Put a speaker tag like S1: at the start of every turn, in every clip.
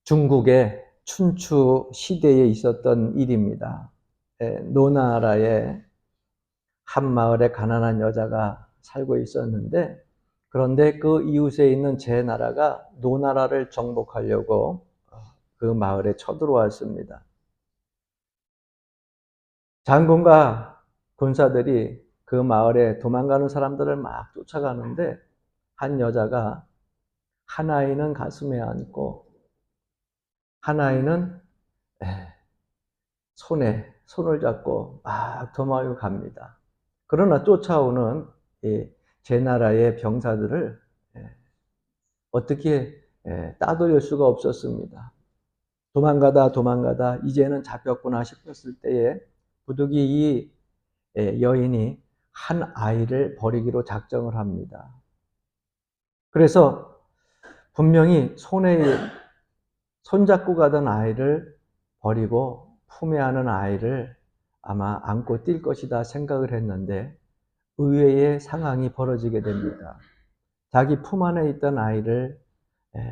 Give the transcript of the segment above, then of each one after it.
S1: 중국의 춘추 시대에 있었던 일입니다. 노나라에 한 마을에 가난한 여자가 살고 있었는데, 그런데 그 이웃에 있는 제나라가 노나라를 정복하려고 그 마을에 쳐들어왔습니다. 장군과 군사들이 그 마을에 도망가는 사람들을 막 쫓아가는데, 한 여자가 한 아이는 가슴에 안고 한 아이는 손을 잡고 막 도망을 갑니다. 그러나 쫓아오는 제나라의 병사들을 어떻게 따돌릴 수가 없었습니다. 도망가다 이제는 잡혔구나 싶었을 때에 부득이 이 여인이 한 아이를 버리기로 작정을 합니다. 그래서 분명히 손잡고 가던 아이를 버리고 품에 안은 아이를 아마 안고 뛸 것이다 생각을 했는데 의외의 상황이 벌어지게 됩니다. 자기 품 안에 있던 아이를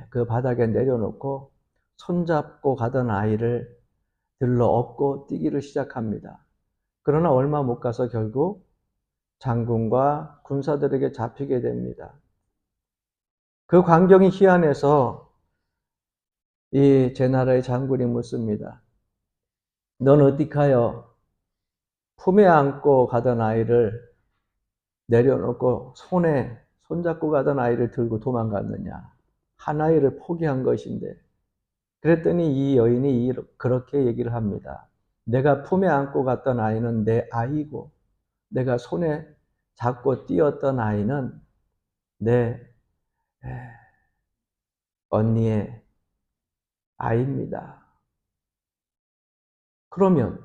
S1: 그 바닥에 내려놓고 손잡고 가던 아이를 들러 업고 뛰기를 시작합니다. 그러나 얼마 못 가서 결국 장군과 군사들에게 잡히게 됩니다. 그 광경이 희한해서 이 제나라의 장군이 묻습니다. 넌 어디가요? 품에 안고 가던 아이를 내려놓고 손잡고 가던 아이를 들고 도망갔느냐? 한 아이를 포기한 것인데. 그랬더니 이 여인이 그렇게 얘기를 합니다. 내가 품에 안고 갔던 아이는 내 아이고, 내가 손에 잡고 뛰었던 아이는 내 언니의 아이입니다. 그러면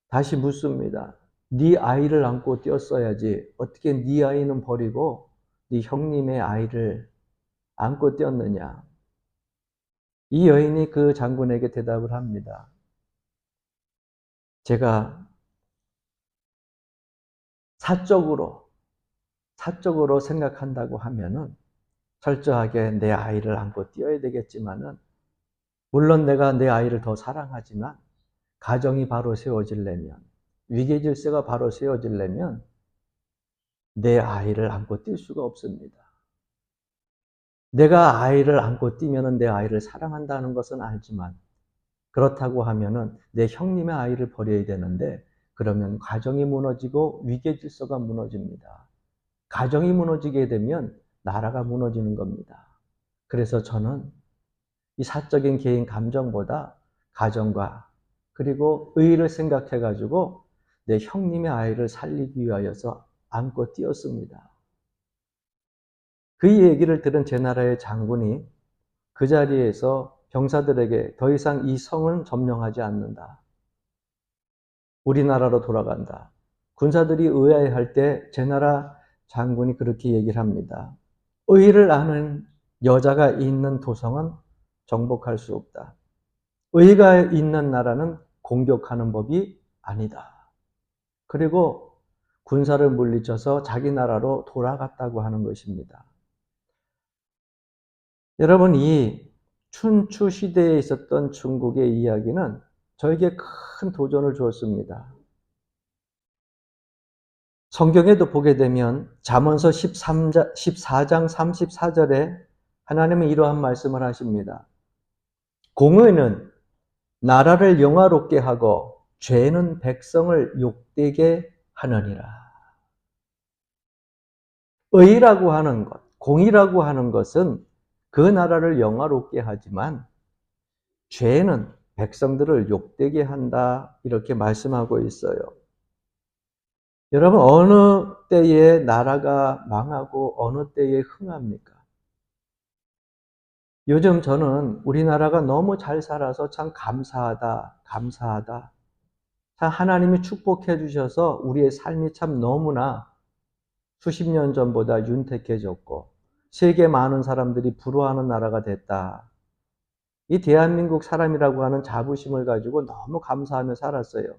S1: 다시 묻습니다. 네 아이를 안고 뛰었어야지 어떻게 네 아이는 버리고 네 형님의 아이를 안고 뛰었느냐. 이 여인이 그 장군에게 대답을 합니다. 제가 사적으로 생각한다고 하면은 철저하게 내 아이를 안고 뛰어야 되겠지만은, 물론 내가 내 아이를 더 사랑하지만 가정이 바로 세워지려면, 위계 질서가 바로 세워지려면 내 아이를 안고 뛸 수가 없습니다. 내가 아이를 안고 뛰면은 내 아이를 사랑한다는 것은 알지만, 그렇다고 하면은 내 형님의 아이를 버려야 되는데, 그러면 가정이 무너지고 위계 질서가 무너집니다. 가정이 무너지게 되면 나라가 무너지는 겁니다. 그래서 저는 이 사적인 개인 감정보다 가정과 그리고 의의를 생각해가지고 내 형님의 아이를 살리기 위하여서 안고 뛰었습니다. 그 얘기를 들은 제나라의 장군이 그 자리에서 병사들에게 더 이상 이 성은 점령하지 않는다. 우리나라로 돌아간다. 군사들이 의아해할 때 제나라 장군이 그렇게 얘기를 합니다. 의의를 아는 여자가 있는 도성은 정복할 수 없다. 의의가 있는 나라는 공격하는 법이 아니다. 그리고 군사를 물리쳐서 자기 나라로 돌아갔다고 하는 것입니다. 여러분, 이 춘추 시대에 있었던 중국의 이야기는 저에게 큰 도전을 주었습니다. 성경에도 보게 되면 잠언서 14장 34절에 하나님은 이러한 말씀을 하십니다. 공의는 나라를 영화롭게 하고 죄는 백성을 욕되게 하느니라. 의라고 하는 것, 공의라고 하는 것은 그 나라를 영화롭게 하지만 죄는 백성들을 욕되게 한다, 이렇게 말씀하고 있어요. 여러분, 어느 때에 나라가 망하고 어느 때에 흥합니까? 요즘 저는 우리나라가 너무 잘 살아서 참 감사하다. 참 하나님이 축복해 주셔서 우리의 삶이 참 너무나 수십 년 전보다 윤택해졌고 세계 많은 사람들이 부러워하는 나라가 됐다. 이 대한민국 사람이라고 하는 자부심을 가지고 너무 감사하며 살았어요.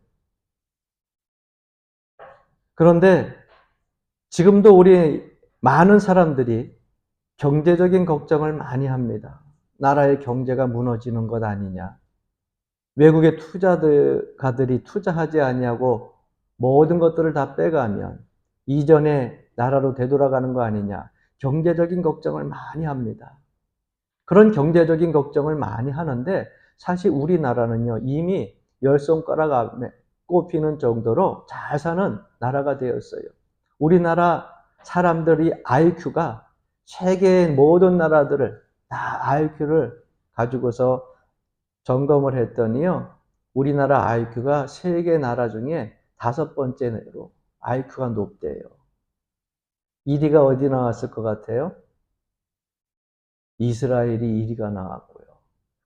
S1: 그런데 지금도 우리 많은 사람들이 경제적인 걱정을 많이 합니다. 나라의 경제가 무너지는 것 아니냐. 외국의 투자가들이 투자하지 아니하고 모든 것들을 다 빼가면 이전의 나라로 되돌아가는 거 아니냐. 경제적인 걱정을 많이 합니다. 그런 경제적인 걱정을 많이 하는데 사실 우리나라는요, 이미 10손가락 안에 꼽히는 정도로 잘 사는 나라가 되었어요. 우리나라 사람들이 IQ가 세계의 모든 나라들을 다 IQ를 가지고서 점검을 했더니요, 우리나라 IQ가 세계 나라 중에 5번째로 IQ가 높대요. 1위가 어디 나왔을 것 같아요? 이스라엘이 1위가 나왔고요.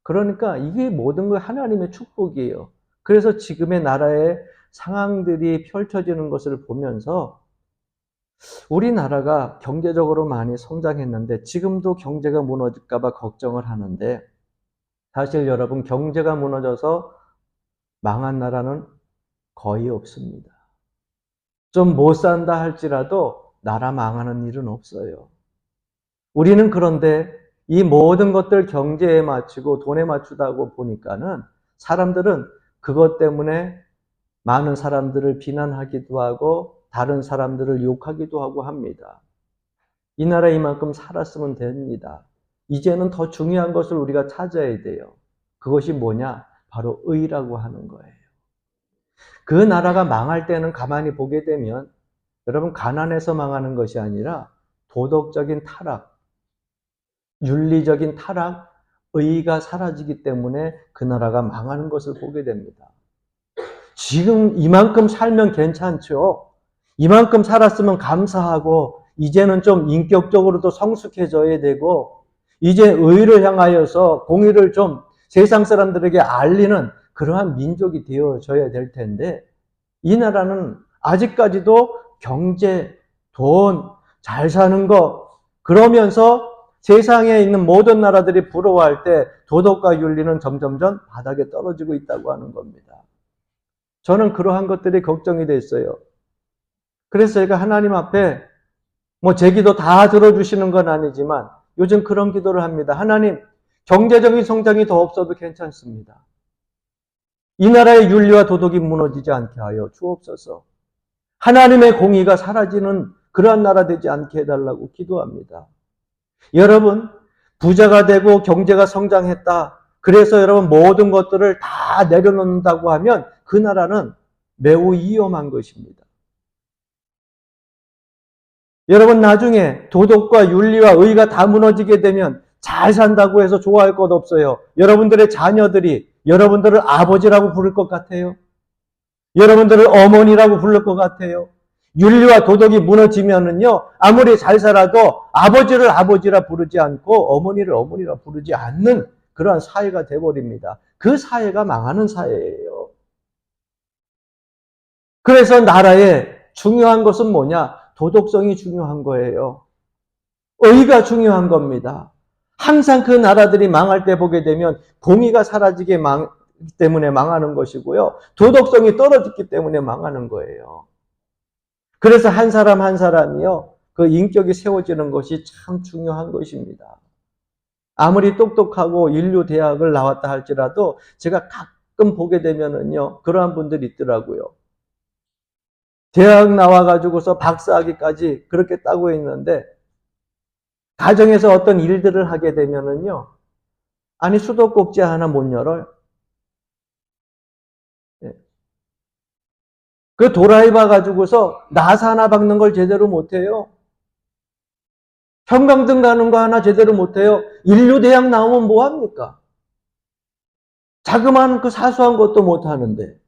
S1: 그러니까 이게 모든 걸 하나님의 축복이에요. 그래서 지금의 나라의 상황들이 펼쳐지는 것을 보면서 우리나라가 경제적으로 많이 성장했는데 지금도 경제가 무너질까 봐 걱정을 하는데 사실 여러분 경제가 무너져서 망한 나라는 거의 없습니다. 좀 못 산다 할지라도 나라 망하는 일은 없어요. 우리는 그런데 이 모든 것들 경제에 맞추고 돈에 맞추다고 보니까는 사람들은 그것 때문에 많은 사람들을 비난하기도 하고 다른 사람들을 욕하기도 하고 합니다. 이 나라에 이만큼 살았으면 됩니다. 이제는 더 중요한 것을 우리가 찾아야 돼요. 그것이 뭐냐? 바로 의라고 하는 거예요. 그 나라가 망할 때는 가만히 보게 되면 여러분 가난해서 망하는 것이 아니라 도덕적인 타락, 윤리적인 타락, 의가 사라지기 때문에 그 나라가 망하는 것을 보게 됩니다. 지금 이만큼 살면 괜찮죠. 이만큼 살았으면 감사하고 이제는 좀 인격적으로도 성숙해져야 되고 이제 의를 향하여서 공의를 좀 세상 사람들에게 알리는 그러한 민족이 되어져야 될 텐데 이 나라는 아직까지도 경제, 돈, 잘 사는 거 그러면서 세상에 있는 모든 나라들이 부러워할 때 도덕과 윤리는 점점점 바닥에 떨어지고 있다고 하는 겁니다. 저는 그러한 것들이 걱정이 됐어요. 그래서 제가 하나님 앞에 제 기도 다 들어주시는 건 아니지만 요즘 그런 기도를 합니다. 하나님, 경제적인 성장이 더 없어도 괜찮습니다. 이 나라의 윤리와 도덕이 무너지지 않게 하여 주옵소서. 하나님의 공의가 사라지는 그러한 나라 되지 않게 해달라고 기도합니다. 여러분, 부자가 되고 경제가 성장했다. 그래서 여러분 모든 것들을 다 내려놓는다고 하면 그 나라는 매우 위험한 것입니다. 여러분 나중에 도덕과 윤리와 의가 다 무너지게 되면 잘 산다고 해서 좋아할 것 없어요. 여러분들의 자녀들이 여러분들을 아버지라고 부를 것 같아요. 여러분들을 어머니라고 부를 것 같아요. 윤리와 도덕이 무너지면은요, 아무리 잘 살아도 아버지를 아버지라 부르지 않고 어머니를 어머니라 부르지 않는 그러한 사회가 돼버립니다. 그 사회가 망하는 사회예요. 그래서 나라에 중요한 것은 뭐냐? 도덕성이 중요한 거예요. 의가 중요한 겁니다. 항상 그 나라들이 망할 때 보게 되면 공의가 사라지기 때문에 망하는 것이고요. 도덕성이 떨어졌기 때문에 망하는 거예요. 그래서 한 사람 한 사람이요. 그 인격이 세워지는 것이 참 중요한 것입니다. 아무리 똑똑하고 인류 대학을 나왔다 할지라도 제가 가끔 보게 되면은요. 그러한 분들이 있더라고요. 대학 나와가지고서 박사학위까지 그렇게 따고 있는데 가정에서 어떤 일들을 하게 되면은요. 아니 수도꼭지 하나 못 열어요. 그 도라이바 가지고서 나사 하나 박는 걸 제대로 못해요. 형광등 가는 거 하나 제대로 못해요. 인류대학 나오면 뭐합니까? 자그마한 그 사소한 것도 못하는데.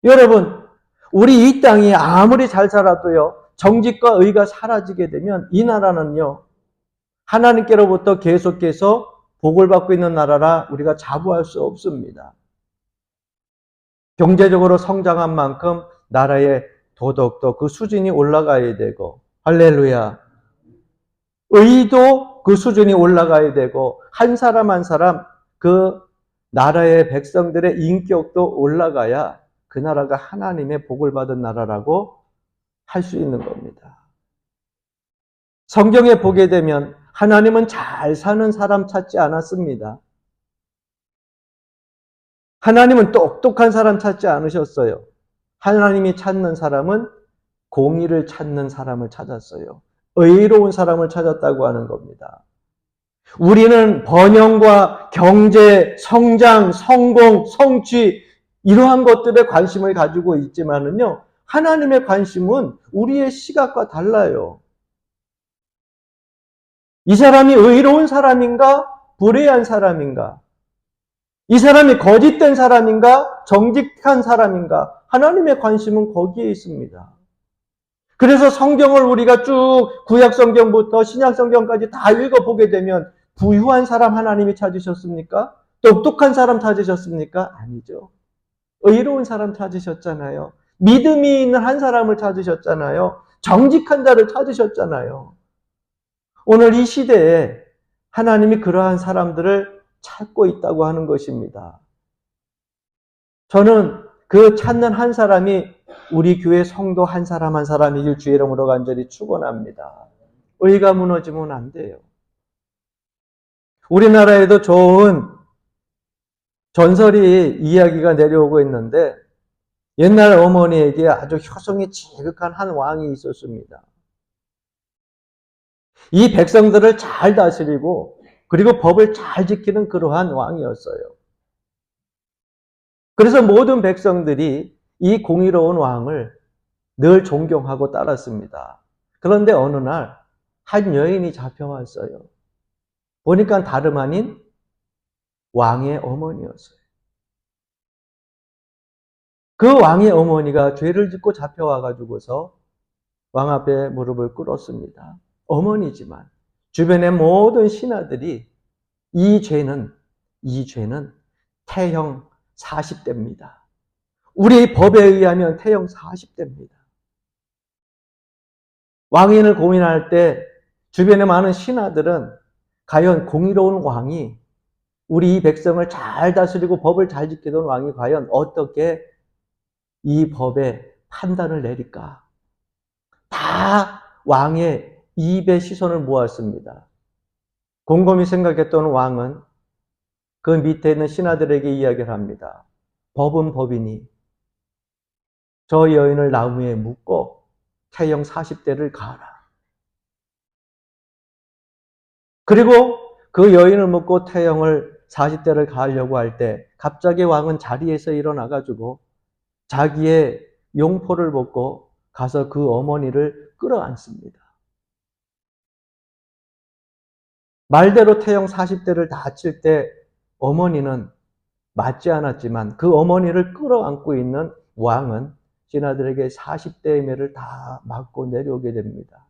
S1: 여러분, 우리 이 땅이 아무리 잘 살아도요. 정직과 의가 사라지게 되면 이 나라는요. 하나님께로부터 계속해서 복을 받고 있는 나라라 우리가 자부할 수 없습니다. 경제적으로 성장한 만큼 나라의 도덕도 그 수준이 올라가야 되고 할렐루야. 의도 그 수준이 올라가야 되고 한 사람 한 사람 그 나라의 백성들의 인격도 올라가야 그 나라가 하나님의 복을 받은 나라라고 할 수 있는 겁니다. 성경에 보게 되면 하나님은 잘 사는 사람 찾지 않았습니다. 하나님은 똑똑한 사람 찾지 않으셨어요. 하나님이 찾는 사람은 공의를 찾는 사람을 찾았어요. 의로운 사람을 찾았다고 하는 겁니다. 우리는 번영과 경제, 성장, 성공, 성취 이러한 것들에 관심을 가지고 있지만은요. 하나님의 관심은 우리의 시각과 달라요. 이 사람이 의로운 사람인가? 불의한 사람인가? 이 사람이 거짓된 사람인가? 정직한 사람인가? 하나님의 관심은 거기에 있습니다. 그래서 성경을 우리가 쭉 구약 성경부터 신약 성경까지 다 읽어보게 되면 부유한 사람 하나님이 찾으셨습니까? 똑똑한 사람 찾으셨습니까? 아니죠. 의로운 사람 찾으셨잖아요. 믿음이 있는 한 사람을 찾으셨잖아요. 정직한 자를 찾으셨잖아요. 오늘 이 시대에 하나님이 그러한 사람들을 찾고 있다고 하는 것입니다. 저는 그 찾는 한 사람이 우리 교회 성도 한 사람 한 사람이길 주의 이름으로 간절히 축원합니다. 의가 무너지면 안 돼요. 우리나라에도 좋은 전설이 이야기가 내려오고 있는데 옛날 어머니에게 아주 효성이 지극한 한 왕이 있었습니다. 이 백성들을 잘 다스리고 그리고 법을 잘 지키는 그러한 왕이었어요. 그래서 모든 백성들이 이 공의로운 왕을 늘 존경하고 따랐습니다. 그런데 어느 날 한 여인이 잡혀왔어요. 보니까 다름 아닌 왕의 어머니였어요. 그 왕의 어머니가 죄를 짓고 잡혀와가지고서 왕 앞에 무릎을 꿇었습니다. 어머니지만 주변의 모든 신하들이 이 죄는 태형 40대입니다. 우리 법에 의하면 태형 40대입니다. 왕인을 고민할 때 주변에 많은 신하들은 과연 공의로운 왕이 우리 이 백성을 잘 다스리고 법을 잘 지키던 왕이 과연 어떻게 이 법에 판단을 내릴까? 다 왕의 입에 시선을 모았습니다. 곰곰이 생각했던 왕은 그 밑에 있는 신하들에게 이야기를 합니다. 법은 법이니 저 여인을 나무에 묶고 태형 40대를 가하라. 그리고 그 여인을 묶고 태형을 40대를 가하려고 할 때 갑자기 왕은 자리에서 일어나가지고 자기의 용포를 벗고 가서 그 어머니를 끌어안습니다. 말대로 태형 40대를 다 칠 때 어머니는 맞지 않았지만 그 어머니를 끌어안고 있는 왕은 신하들에게 40대의 매를 다 맞고 내려오게 됩니다.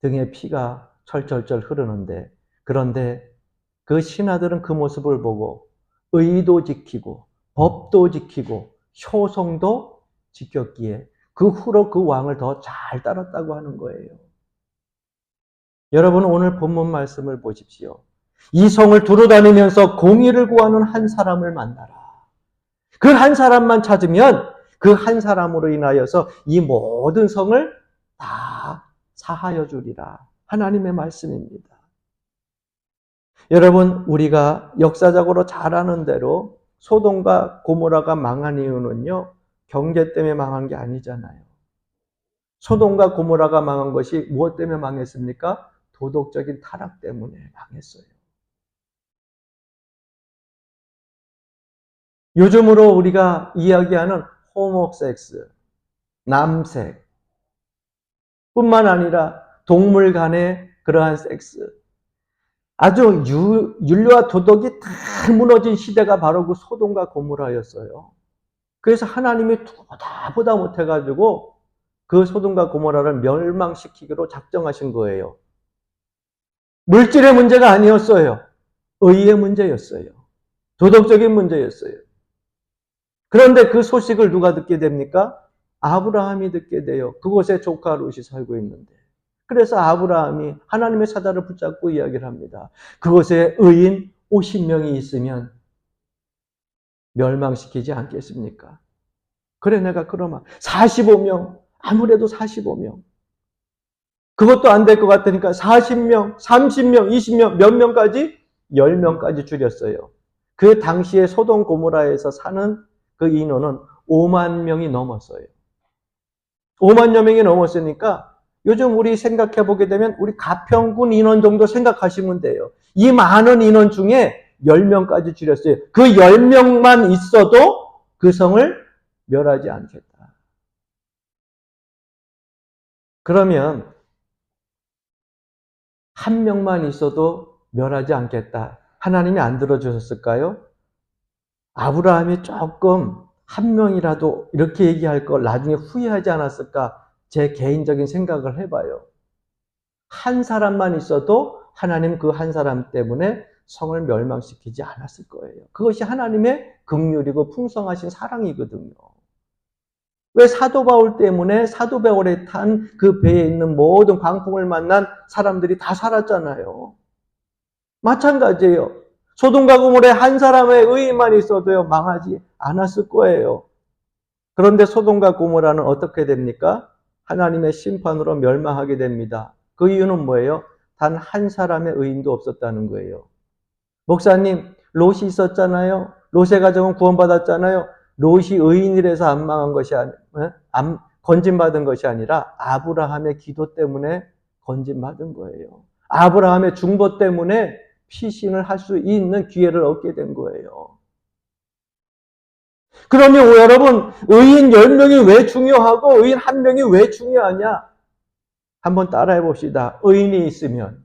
S1: 등에 피가 철철철 흐르는데 그런데 그 신하들은 그 모습을 보고 의도 지키고 법도 지키고 효성도 지켰기에 그 후로 그 왕을 더 잘 따랐다고 하는 거예요. 여러분 오늘 본문 말씀을 보십시오. 이 성을 두루다니면서 공의를 구하는 한 사람을 만나라. 그 한 사람만 찾으면 그 한 사람으로 인하여서 이 모든 성을 다 사하여 주리라. 하나님의 말씀입니다. 여러분 우리가 역사적으로 잘 아는 대로 소돔과 고모라가 망한 이유는요. 경제 때문에 망한 게 아니잖아요. 소돔과 고모라가 망한 것이 무엇 때문에 망했습니까? 도덕적인 타락 때문에 망했어요. 요즘으로 우리가 이야기하는 호모섹스, 남색, 뿐만 아니라 동물 간의 그러한 섹스, 아주 윤리와 도덕이 다 무너진 시대가 바로 그 소돔과 고모라였어요. 그래서 하나님이 보다 못해가지고 그 소돔과 고모라를 멸망시키기로 작정하신 거예요. 물질의 문제가 아니었어요. 의의 문제였어요. 도덕적인 문제였어요. 그런데 그 소식을 누가 듣게 됩니까? 아브라함이 듣게 돼요. 그곳에 조카 롯이 살고 있는데. 그래서 아브라함이 하나님의 사다를 붙잡고 이야기를 합니다. 그곳에 의인 50명이 있으면 멸망시키지 않겠습니까? 그래 내가 그러면 45명, 아무래도 45명. 그것도 안 될 것 같으니까 40명, 30명, 20명, 몇 명까지? 10명까지 줄였어요. 그 당시에 소돔 고모라에서 사는 그 인원은 5만 명이 넘었어요. 5만여 명이 넘었으니까 요즘 우리 생각해 보게 되면 우리 가평군 인원 정도 생각하시면 돼요. 이 많은 인원 중에 10명까지 줄였어요. 그 10명만 있어도 그 성을 멸하지 않겠다. 그러면 한 명만 있어도 멸하지 않겠다. 하나님이 안 들어주셨을까요? 아브라함이 조금 한 명이라도 이렇게 얘기할 걸 나중에 후회하지 않았을까? 제 개인적인 생각을 해봐요. 한 사람만 있어도 하나님 그 한 사람 때문에 성을 멸망시키지 않았을 거예요. 그것이 하나님의 긍휼이고 풍성하신 사랑이거든요. 왜 사도 바울 때문에 사도 바울에 탄 그 배에 있는 모든 광풍을 만난 사람들이 다 살았잖아요. 마찬가지예요. 소돔과 고모라에 한 사람의 의인만 있어도요 망하지 않았을 거예요. 그런데 소돔과 고모라는 어떻게 됩니까? 하나님의 심판으로 멸망하게 됩니다. 그 이유는 뭐예요? 단 한 사람의 의인도 없었다는 거예요. 목사님, 롯이 있었잖아요. 롯의 가정은 구원받았잖아요. 롯이 의인이라서 안 망한 것이 안 건진받은 것이 아니라 아브라함의 기도 때문에 건진받은 거예요. 아브라함의 중보 때문에 피신을 할 수 있는 기회를 얻게 된 거예요. 그러면 여러분, 의인 10명이 왜 중요하고 의인 1명이 왜 중요하냐? 한번 따라해 봅시다. 의인이 있으면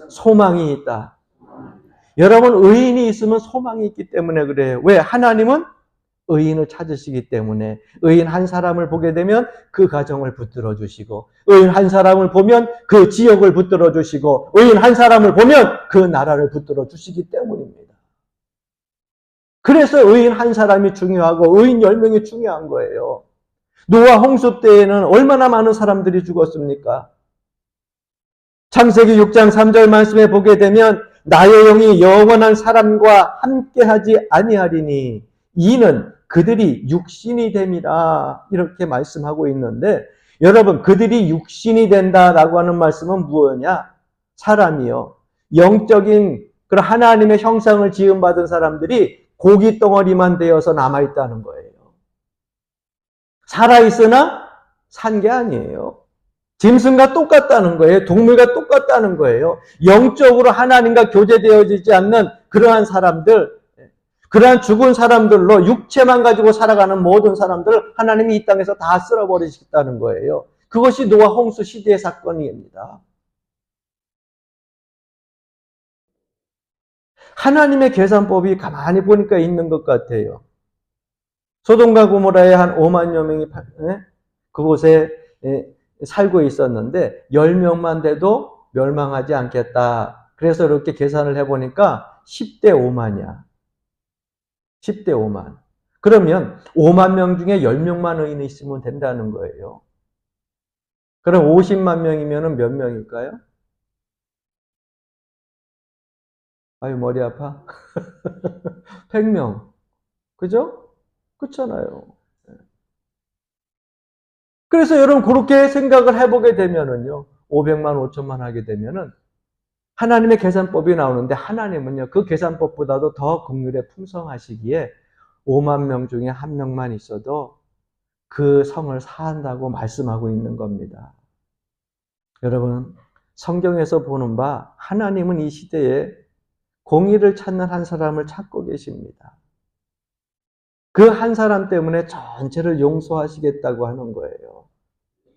S1: 소망이 있다. 여러분, 의인이 있으면 소망이 있기 때문에 그래요. 왜? 하나님은 의인을 찾으시기 때문에 의인 한 사람을 보게 되면 그 가정을 붙들어 주시고 의인 한 사람을 보면 그 지역을 붙들어 주시고 의인 한 사람을 보면 그 나라를 붙들어 주시기 때문입니다. 그래서 의인 한 사람이 중요하고 의인 10명이 중요한 거예요. 노아 홍수 때에는 얼마나 많은 사람들이 죽었습니까? 창세기 6장 3절 말씀에 보게 되면 나의 영이 영원한 사람과 함께하지 아니하리니 이는 그들이 육신이 됨이라 이렇게 말씀하고 있는데 여러분 그들이 육신이 된다라고 하는 말씀은 무엇이냐? 사람이요. 영적인 그런 하나님의 형상을 지음받은 사람들이 고기 덩어리만 되어서 남아있다는 거예요. 살아있으나 산 게 아니에요. 짐승과 똑같다는 거예요. 동물과 똑같다는 거예요. 영적으로 하나님과 교제되어지지 않는 그러한 사람들, 그러한 죽은 사람들로 육체만 가지고 살아가는 모든 사람들을 하나님이 이 땅에서 다 쓸어버리시겠다는 거예요. 그것이 노아 홍수 시대의 사건입니다. 하나님의 계산법이 가만히 보니까 있는 것 같아요. 소돔과 고모라에 한 5만여 명이 그곳에 살고 있었는데 10명만 돼도 멸망하지 않겠다. 그래서 이렇게 계산을 해보니까 10대 5만이야. 10대 5만. 그러면 5만 명 중에 10명만 의인이 있으면 된다는 거예요. 그럼 50만 명이면 몇 명일까요? 아유, 머리 아파. 100명. 그죠? 그렇잖아요. 그래서 여러분 그렇게 생각을 해보게 되면은요. 500만, 5천만 하게 되면은 하나님의 계산법이 나오는데 하나님은요. 그 계산법보다도 더 긍휼에 풍성하시기에 5만 명 중에 한 명만 있어도 그 성을 사한다고 말씀하고 있는 겁니다. 여러분 성경에서 보는 바 하나님은 이 시대에 공의를 찾는 한 사람을 찾고 계십니다. 그 한 사람 때문에 전체를 용서하시겠다고 하는 거예요.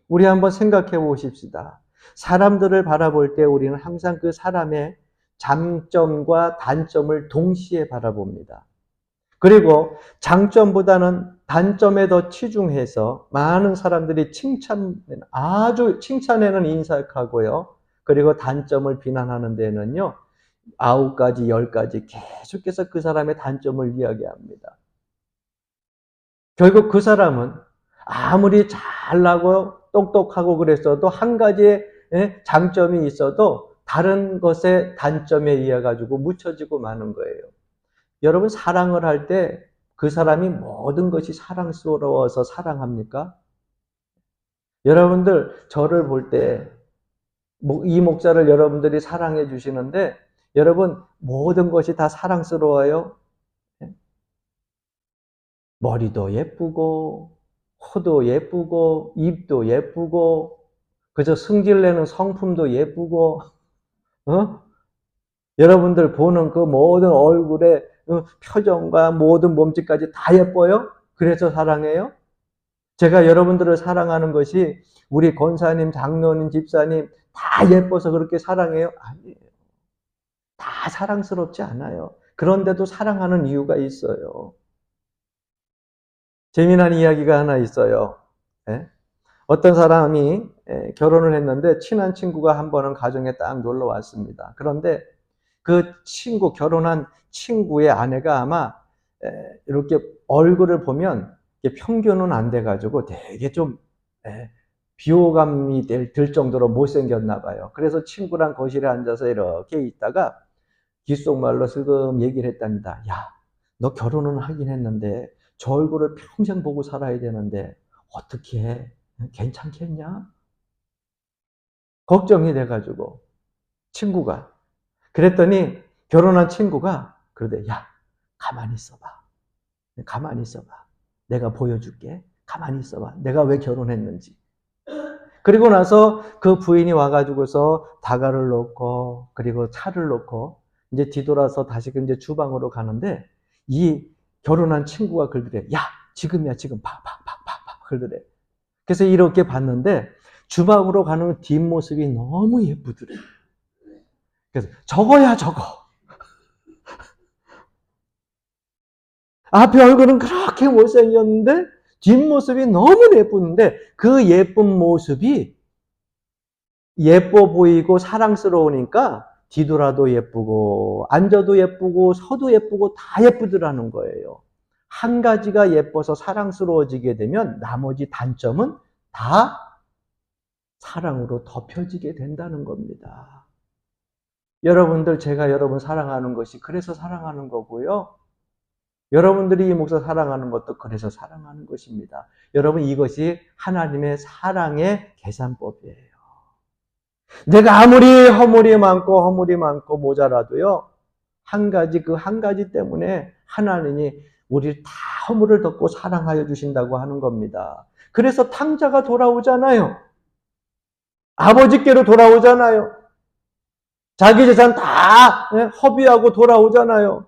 S1: 우리 한번 생각해 보십시다. 사람들을 바라볼 때 우리는 항상 그 사람의 장점과 단점을 동시에 바라봅니다. 그리고 장점보다는 단점에 더 치중해서 많은 사람들이 아주 칭찬에는 인색하고요. 그리고 단점을 비난하는 데는요. 9가지, 10가지 계속해서 그 사람의 단점을 이야기합니다. 결국 그 사람은 아무리 잘나고 똑똑하고 그랬어도 한 가지의 장점이 있어도 다른 것의 단점에 의해 가지고 묻혀지고 마는 거예요. 여러분 사랑을 할 때 그 사람이 모든 것이 사랑스러워서 사랑합니까? 여러분들 저를 볼 때 이 목사를 여러분들이 사랑해 주시는데 여러분 모든 것이 다 사랑스러워요. 머리도 예쁘고 코도 예쁘고 입도 예쁘고 그저 승질내는 성품도 예쁘고 여러분들 보는 그 모든 얼굴의 표정과 모든 몸짓까지 다 예뻐요? 그래서 사랑해요? 제가 여러분들을 사랑하는 것이 우리 권사님, 장로님, 집사님 다 예뻐서 그렇게 사랑해요? 아니에요. 다 사랑스럽지 않아요. 그런데도 사랑하는 이유가 있어요. 재미난 이야기가 하나 있어요. 예? 어떤 사람이 결혼을 했는데 친한 친구가 한 번은 가정에 딱 놀러 왔습니다. 그런데 그 친구, 결혼한 친구의 아내가 아마 이렇게 얼굴을 보면 평균은 안 돼가지고 되게 좀 비호감이 들 정도로 못생겼나 봐요. 그래서 친구랑 거실에 앉아서 이렇게 있다가 귓속말로 슬금 얘기를 했답니다. 야, 너 결혼은 하긴 했는데 저 얼굴을 평생 보고 살아야 되는데 어떻게 해? 괜찮겠냐? 걱정이 돼가지고 친구가 그랬더니 결혼한 친구가 그러대. 야, 가만히 있어봐. 가만히 있어봐. 내가 보여줄게. 가만히 있어봐. 내가 왜 결혼했는지. 그리고 나서 그 부인이 와가지고서 다가를 놓고 그리고 차를 놓고 이제 뒤돌아서 다시 이제 주방으로 가는데 이 결혼한 친구가 그러더래. 야, 지금이야, 지금 봐. 그러더래. 그래서 이렇게 봤는데 주방으로 가는 뒷모습이 너무 예쁘더래. 그래서 저거야, 저거. 앞에 얼굴은 그렇게 못생겼는데 뒷모습이 너무 예쁜데 그 예쁜 모습이 예뻐 보이고 사랑스러우니까 뒤돌아도 예쁘고 앉아도 예쁘고 서도 예쁘고 다 예쁘더라는 거예요. 한 가지가 예뻐서 사랑스러워지게 되면 나머지 단점은 다 사랑으로 덮여지게 된다는 겁니다. 여러분들, 제가 여러분 사랑하는 것이 그래서 사랑하는 거고요. 여러분들이 이 목사 사랑하는 것도 그래서 사랑하는 것입니다. 여러분, 이것이 하나님의 사랑의 계산법이에요. 내가 아무리 허물이 많고 모자라도요, 한 가지, 그 한 가지 때문에 하나님이 우리를 다 허물을 덮고 사랑하여 주신다고 하는 겁니다. 그래서 탕자가 돌아오잖아요. 아버지께로 돌아오잖아요. 자기 재산 다 허비하고 돌아오잖아요.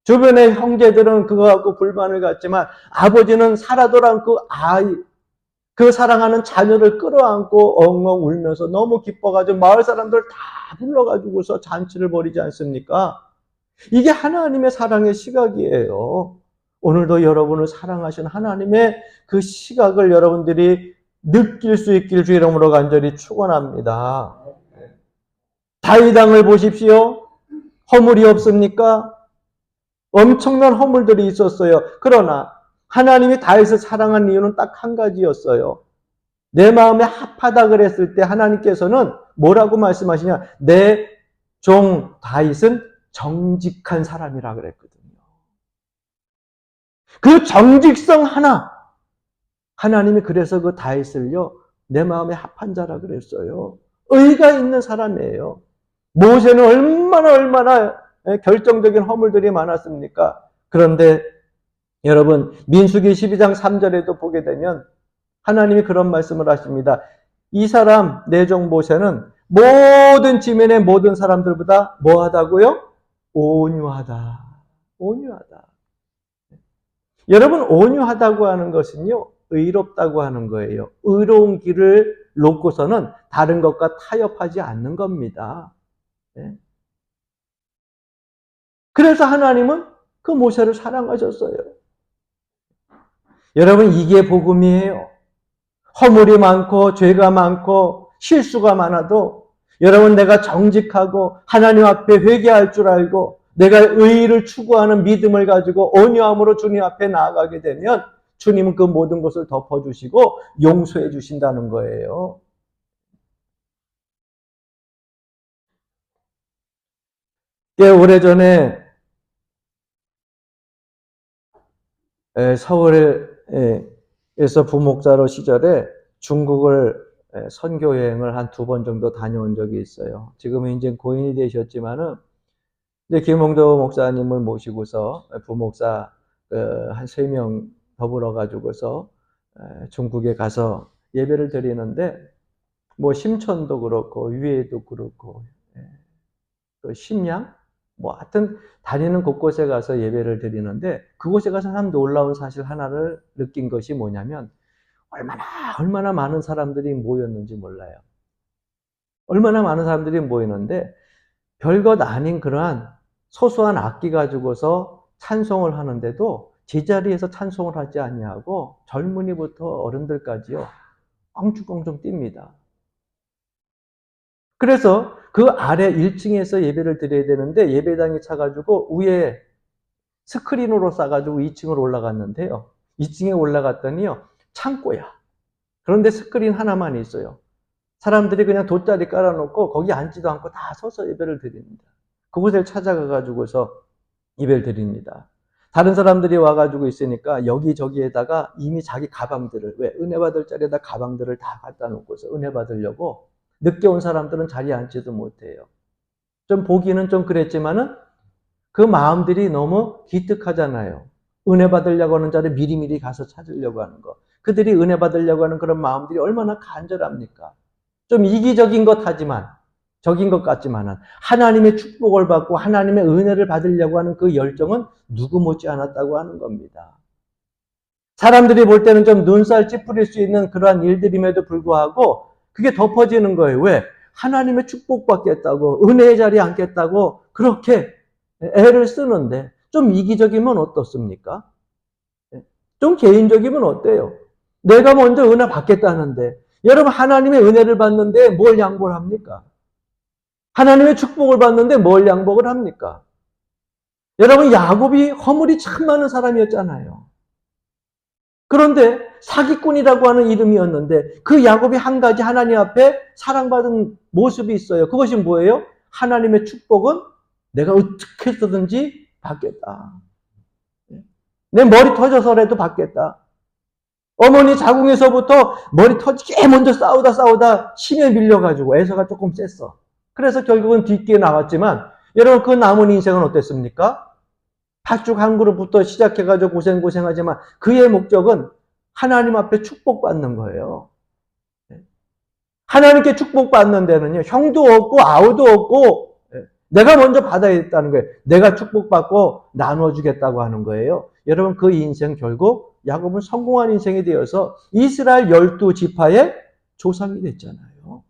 S1: 주변의 형제들은 그거 갖고 불만을 갖지만 아버지는 살아 돌아온 그 아이, 그 사랑하는 자녀를 끌어안고 엉엉 울면서 너무 기뻐가지고 마을 사람들 다 불러가지고서 잔치를 벌이지 않습니까? 이게 하나님의 사랑의 시각이에요. 오늘도 여러분을 사랑하신 하나님의 그 시각을 여러분들이 느낄 수 있길 주 이름으로 간절히 축원합니다. 다윗 왕을 보십시오. 허물이 없습니까? 엄청난 허물들이 있었어요. 그러나 하나님이 다윗을 사랑한 이유는 딱 한 가지였어요. 내 마음에 합하다 그랬을 때 하나님께서는 뭐라고 말씀하시냐? 내 종 다윗은 정직한 사람이라 그랬거든요. 그 정직성 하나, 하나님이 그래서 그 다윗을요, 내 마음에 합한 자라 그랬어요. 의가 있는 사람이에요. 모세는 얼마나 결정적인 허물들이 많았습니까? 그런데 여러분, 민수기 12장 3절에도 보게 되면 하나님이 그런 말씀을 하십니다. 이 사람, 내 종 모세는 모든 지면의 모든 사람들보다 뭐하다고요? 온유하다. 온유하다. 여러분, 온유하다고 하는 것은요, 의롭다고 하는 거예요. 의로운 길을 놓고서는 다른 것과 타협하지 않는 겁니다. 네. 그래서 하나님은 그 모세를 사랑하셨어요. 여러분, 이게 복음이에요. 허물이 많고 죄가 많고 실수가 많아도 여러분, 내가 정직하고 하나님 앞에 회개할 줄 알고 내가 의의를 추구하는 믿음을 가지고 온유함으로 주님 앞에 나아가게 되면 주님은 그 모든 것을 덮어주시고 용서해 주신다는 거예요. 꽤 오래전에 서울에서 부목사로 시절에 중국을 선교 여행을 한 2번 정도 다녀온 적이 있어요. 지금은 이제 고인이 되셨지만은 이제 김홍도 목사님을 모시고서 부목사 한 3명 더불어 가지고서 중국에 가서 예배를 드리는데 뭐 심천도 그렇고 위에도 그렇고 또 심양 뭐 하여튼 다니는 곳곳에 가서 예배를 드리는데 그곳에 가서 참 놀라운 사실 하나를 느낀 것이 뭐냐면 얼마나 많은 사람들이 모였는지 몰라요. 얼마나 많은 사람들이 모이는데 별것 아닌 그러한 소소한 악기 가지고서 찬송을 하는데도 제자리에서 찬송을 하지 아니하고 젊은이부터 어른들까지요. 엉충엉충 뜁니다. 그래서 그 아래 1층에서 예배를 드려야 되는데 예배당이 차가지고 위에 스크린으로 싸가지고 2층으로 올라갔는데요. 2층에 올라갔더니요. 창고야. 그런데 스크린 하나만 있어요. 사람들이 그냥 돗자리 깔아놓고 거기 앉지도 않고 다 서서 예배를 드립니다. 그곳을 찾아가가지고서 예배를 드립니다. 다른 사람들이 와가지고 있으니까 여기저기에다가 이미 자기 가방들을, 왜 은혜 받을 자리에다 가방들을 다 갖다 놓고서 은혜 받으려고 늦게 온 사람들은 자리에 앉지도 못해요. 좀 보기는 좀 그랬지만은 그 마음들이 너무 기특하잖아요. 은혜 받으려고 하는 자를 미리미리 가서 찾으려고 하는 거. 그들이 은혜 받으려고 하는 그런 마음들이 얼마나 간절합니까? 좀 이기적인 것 하지만, 적인 것 같지만은 하나님의 축복을 받고 하나님의 은혜를 받으려고 하는 그 열정은 누구 못지 않았다고 하는 겁니다. 사람들이 볼 때는 좀 눈살 찌푸릴 수 있는 그러한 일들임에도 불구하고 그게 덮어지는 거예요. 왜? 하나님의 축복 받겠다고, 은혜의 자리에 앉겠다고 그렇게 애를 쓰는데 좀 이기적이면 어떻습니까? 좀 개인적이면 어때요? 내가 먼저 은혜 받겠다는데 여러분 하나님의 은혜를 받는데 뭘 양보를 합니까? 하나님의 축복을 받는데 뭘 양복을 합니까? 여러분 야곱이 허물이 참 많은 사람이었잖아요. 그런데 사기꾼이라고 하는 이름이었는데 그 야곱이 한 가지 하나님 앞에 사랑받은 모습이 있어요. 그것이 뭐예요? 하나님의 축복은 내가 어떻게 해서든지 받겠다. 내 머리 터져서라도 받겠다. 어머니 자궁에서부터 머리 터지게 먼저 싸우다 침에 밀려가지고 애서가 조금 셌어. 그래서 결국은 뒤늦게 나왔지만 여러분 그 남은 인생은 어땠습니까? 팥죽 한 그릇부터 시작해가지고 고생하지만 그의 목적은 하나님 앞에 축복받는 거예요. 하나님께 축복받는 데는요. 형도 없고 아우도 없고 내가 먼저 받아야겠다는 거예요. 내가 축복받고 나눠주겠다고 하는 거예요. 여러분 그 인생 결국 야곱은 성공한 인생이 되어서 이스라엘 12지파의 조상이 됐잖아요.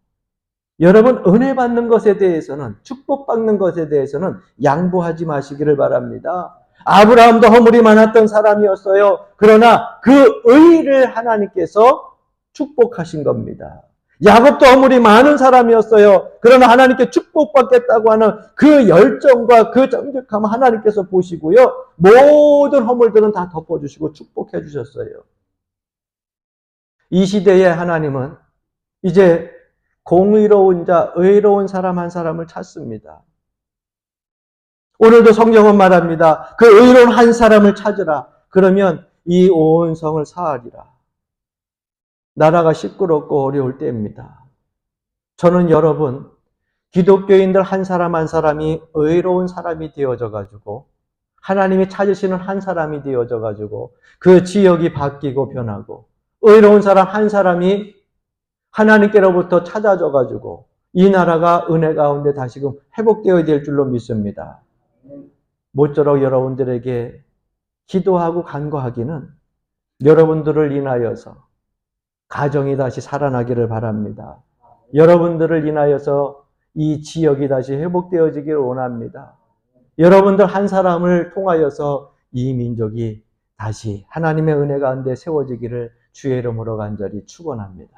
S1: 여러분 은혜 받는 것에 대해서는 축복받는 것에 대해서는 양보하지 마시기를 바랍니다. 아브라함도 허물이 많았던 사람이었어요. 그러나 그 의를 하나님께서 축복하신 겁니다. 야곱도 허물이 많은 사람이었어요. 그러나 하나님께 축복받겠다고 하는 그 열정과 그 정직함을 하나님께서 보시고요. 모든 허물들은 다 덮어주시고 축복해 주셨어요. 이 시대에 하나님은 이제 공의로운 자, 의로운 사람 한 사람을 찾습니다. 오늘도 성경은 말합니다. 그 의로운 한 사람을 찾으라. 그러면 이 온 성을 사하리라. 나라가 시끄럽고 어려울 때입니다. 저는 여러분, 기독교인들 한 사람 한 사람이 의로운 사람이 되어져 가지고 하나님이 찾으시는 한 사람이 되어져 가지고 그 지역이 바뀌고 변하고 의로운 사람 한 사람이 하나님께로부터 찾아져 가지고 이 나라가 은혜 가운데 다시금 회복되어야 될 줄로 믿습니다. 모쪼록 여러분들에게 기도하고 간구하기는 여러분들을 인하여서 가정이 다시 살아나기를 바랍니다. 여러분들을 인하여서 이 지역이 다시 회복되어지기를 원합니다. 여러분들 한 사람을 통하여서 이 민족이 다시 하나님의 은혜 가운데 세워지기를 주의 이름으로 간절히 축원합니다.